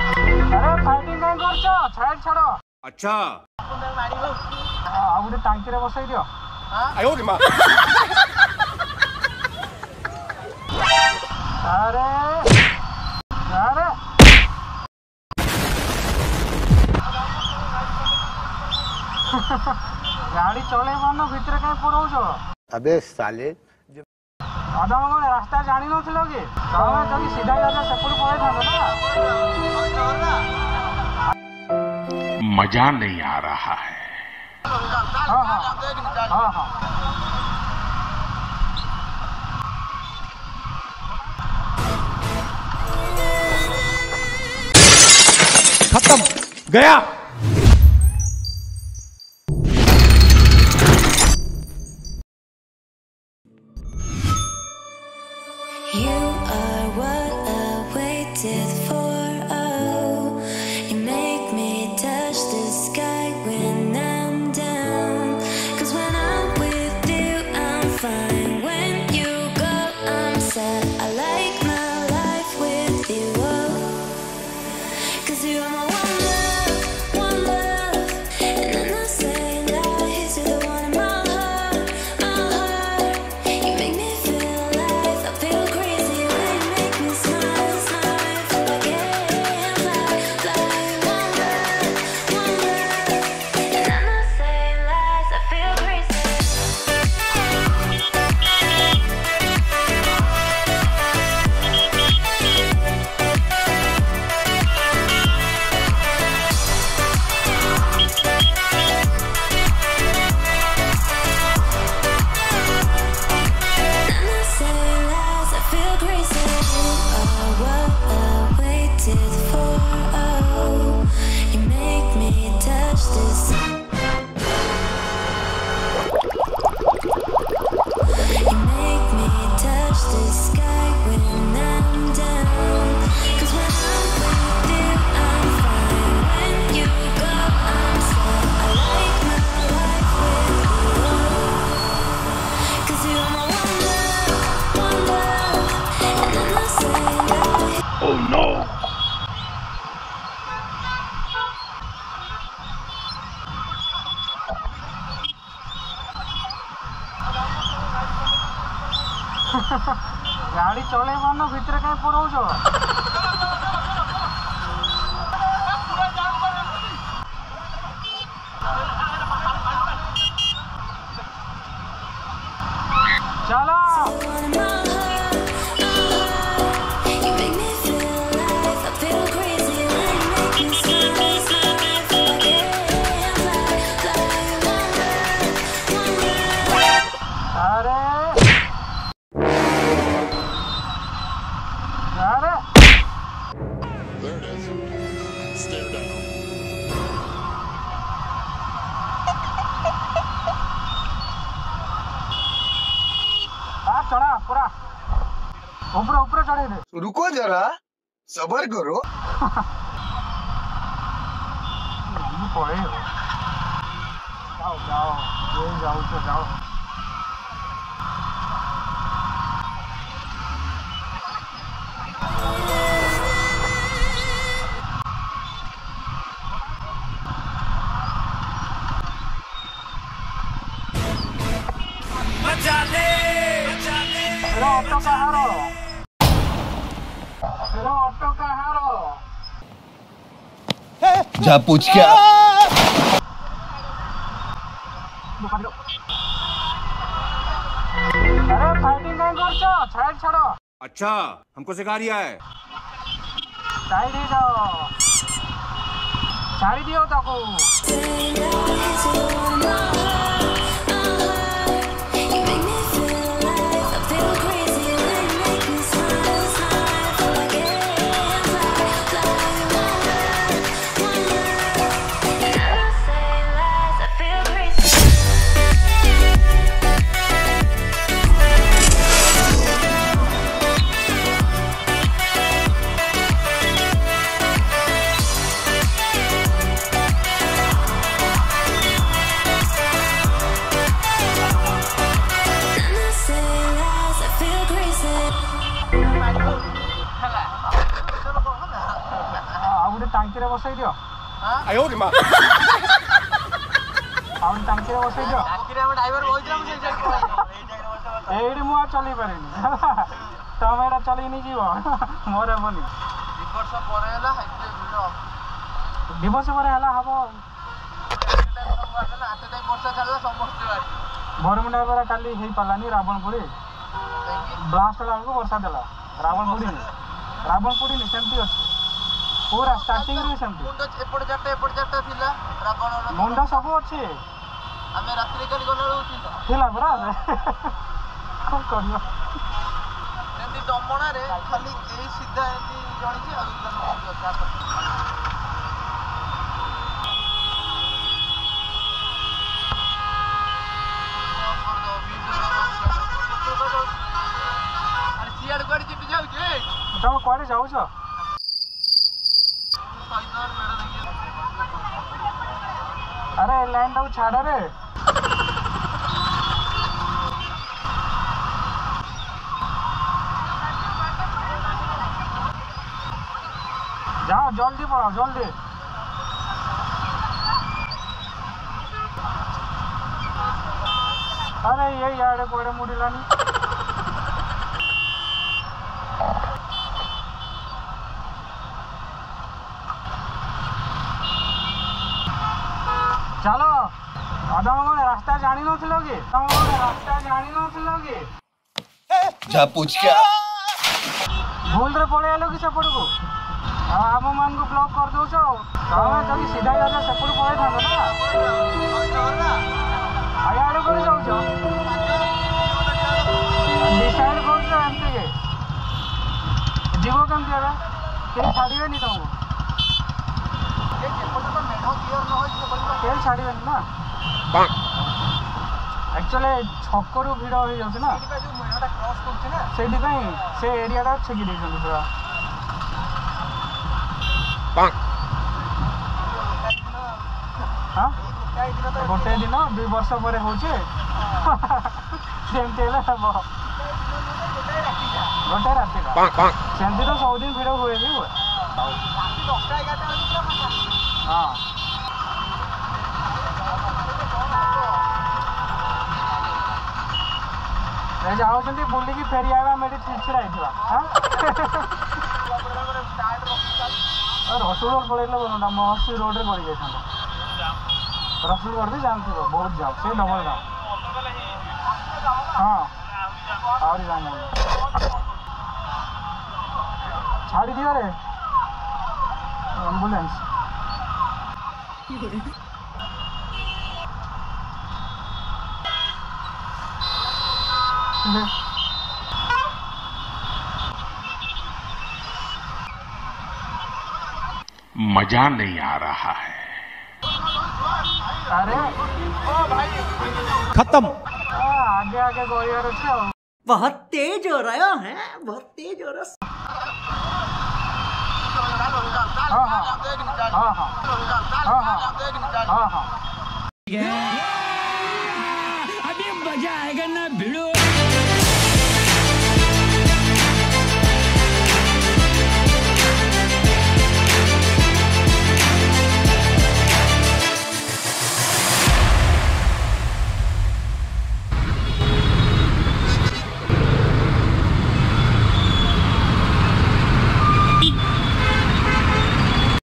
अरे फाइटिंग काई करछो साइड छाड़ो। अच्छा आ गुटे टांकी रे बसाई दियो। आयो रे मां। अरे अरे गाड़ी चले मानो भितर काई पुरौछो। अबे साले अदम गले रास्ता जानि नथिलो कि तमे जदी सीधा जाजा सेपुर पळे थांदो ना। मजा नहीं आ रहा है। हां हां हां खत्म गया। You are what I waited for. Oh, you make me touch the sky when I'm down. 'Cause when I'm with you, I'm fine. When you go, I'm sad. I like my life with you. Oh, 'cause you are my one love, one love. And I'm not saying lies, you're the one in my heart, my heart. You make me feel alive, I feel crazy when you make me smile, smile. Feel like I fly, fly. One love, one love. And I'm not saying lies, I feel crazy. I'm not saying lies, I feel crazy. You are what I waited for. Oh, you make me touch this. You make me touch the sky when I'm down. 'Cause when I'm with you, I'm fine. When you go, I'm sad. I like my life with you. 'Cause you are my one love, one love. And I'm not saying lies. Oh no। गाड़ी चले मानो भितर काई पुरौछो। चलो One in my heart, you make me feel alive. I feel crazy when you make me smile, smile. Feel like I fly, fly. One love, one love. अरे अरे There it is. Stare down. आ चढ़ा पूरा ऊपर ऊपर चढ़े दे। रुको जरा सबर करो। नहीं पड़े जाओ जाओ ये जाओ तो जाओ। तेरा ऑटो कहाँ रो? तेरा ऑटो कहाँ रो? जा पूछ क्या। अरे फाइटिंग काई करछो साइड छाड़ो। अच्छा हमको सिखा रिया है। साइड ही जाओ छाड़ी दियो ताको। Saying lies, you're the one in my heart, my heart. You make me feel alive. I feel crazy when you make me smile, smile. Feel like I fly, fly. One love, one love. And I'm not saying lies, I feel crazy. टांकी रे बसई दियो आयो रे मां आउन टांकी रे बसई दियो टांकी रे हम ड्राइवर बोलछम से एडी मु चली पारिनी तमे एटा चली नि जीव मोरे बोली दिवर्ष परे हला हाइटे वीडियो दिवस पर हला हबो आते टाइम वर्षा चलला समस्त बारी भरमुंडा पर काली हेई पालानी रावणपुरी ब्लास्ट वाला को वर्षा देला रावणपुरी नहीं सेमती अछि पूरा स्टार्टिंग रे सेमती मुंड एपड़ जाटे थिला रावण मुंडा सब अछि हमें रात्रि कल गलो थिला बरा खूब करियो सेमती दमणा रे खाली एई सीधा एती जणी छी आ तम कुआडे जाउछ अरे लाइन टाउ छाड़ रे जाओ जल्दी पड़ो जल्दी अरे ये यार कोड़े मुड़िलानी चलो अदम कोने रास्ता जानी नथिलो कि तम कोने रास्ता जानी नथिलो कि जा पूछ क्या भूल रे पळे आलो कि सेपड़ को हम मान को ब्लॉक कर दो छो तमे जदी सीधा जाजा सेपड़ पळे थांगो ना आया आड़े कर जाउ छो डिसाइड कर छो एमती के जीवो कम देबे के छाड़ीबे नि तुमको केल छाड़ीबे ना एक्चुअली छकरू भिड़ हो जाउछ ना सेठी पई से एरिया टा छकी देछन पूरा हां गोटे दिन 2 वर्ष परे होचे सेमते ले हबो गोटे राति का सेमती तो सब दिन भिड़ हुए भी हुए हां ए जाओ जल्दी बुली की फेरी आवा मेरी चिड़चिड़ा आइथिबा हां और रसूलगढ़ पळेले बनुना महसी रोड रे पड़ी जाइछन रसूलगढ़ भी जानथि बहुत जाओ से डबल गांव हां और गांव छाड़ी दियो रे एम्बुलेंस मजा नहीं आ रहा है अरे ओ भाई खत्म आगे आगे गोलियां रखो बहुत तेज हो रहा है बहुत तेज हो रहा हां हां हां हां हां अभी मजा आएगा ना भिड़ो